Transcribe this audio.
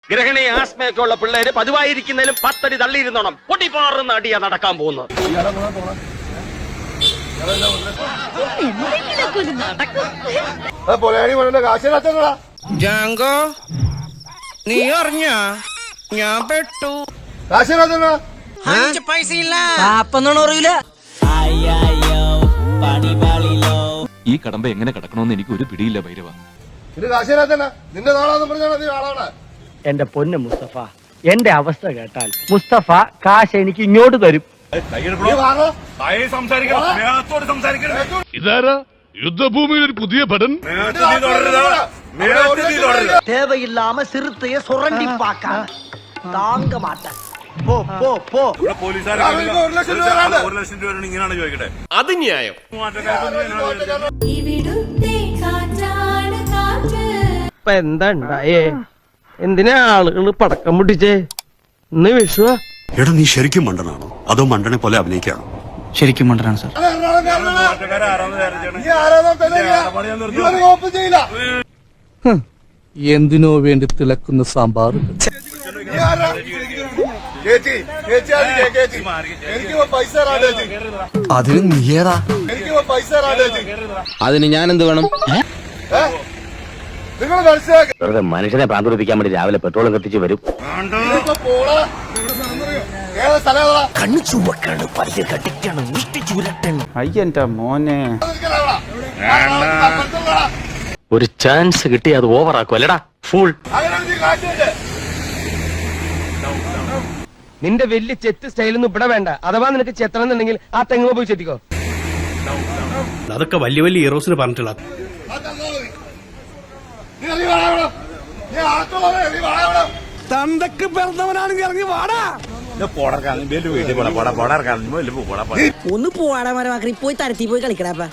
ഗ്രഹണി ആസ്മയൊക്കെ ഉള്ള പിള്ളേര് പതിവായിരിക്കുന്നതിലും 10 അടി തള്ളിയിരുന്നോണം പൊട്ടിപ്പാറുന്ന അടിയാ നടക്കാൻ പോകുന്നത്. ജാങ്കോ നീ അറിഞ്ഞ ഞാൻ പെട്ടു. പൈസ ഇല്ല അറിയില്ല. ഈ കടമ്പ എങ്ങനെ കിടക്കണമെന്ന് എനിക്ക് ഒരു പിടിയില്ല ഭൈരവ. എന്റെ പൊന്ന് മുസ്തഫ, എന്റെ അവസ്ഥ കേട്ടാൽ മുസ്തഫ കാശ് എനിക്ക് ഇങ്ങോട്ട് തരും. ഇതാരാ യുദ്ധഭൂമിയിൽ ഒരു പുതിയ പടൻ? தேவையில்லாம சிறுத்தைய சுரண்டி பார்க்க தாங்க மாட்டேன். പോ പോ പോ. അത് ന്യായം. ഇപ്പൊ എന്താ ഉണ്ടായേ? എന്തിനാ ആളുകൾ പടക്കം പൊട്ടിച്ചേ? ഇന്ന് വിഷുവാ. എടാ നീ ശരിക്കും മണ്ടനാണോ അതോ മണ്ടനെ പോലെ അഭിനയിക്കാണോ? ശരിക്കും മണ്ടനാണ് സാർ. എന്തിനോ വേണ്ടി തിളക്കുന്ന സാമ്പാർ. അതിന് നീയേറാ. അതിന് ഞാൻ എന്ത് വേണം? വെറുതെ മനുഷ്യനെ പ്രാന്തൂരിപ്പിക്കാൻ വേണ്ടി രാവിലെ പെട്രോളും കത്തിച്ച് വരും. കണ്ണു ചുവക്കാണ്, പല്ല് കടിക്കാണ്, മുഷ്ടി ചുരട്ടാണ്. അയ്യന്റെ മോനെ, ഒരു ചാൻസ് കിട്ടി അത് ഓവറാക്കും അല്ലടാ ഫുൾ. നിന്റെ വലിയ ചെത്ത് സ്റ്റൈലൊന്നും ഇവിടെ വേണ്ട. അഥവാ നിനക്ക് ചെത്തണം എന്നുണ്ടെങ്കിൽ ആ തെങ്ങ് പോയി ചെത്തിക്കോ. അതൊക്കെ വലിയ വലിയ ഹീറോസിന് പറഞ്ഞിട്ടുള്ള തന്തക്ക് പിറന്നവനാണെങ്കിൽ ഇറങ്ങി വാടാ. ഒന്ന് പോവാടാ മരമാക്കി പോയി തരത്തി പോയി കളിക്കടാ.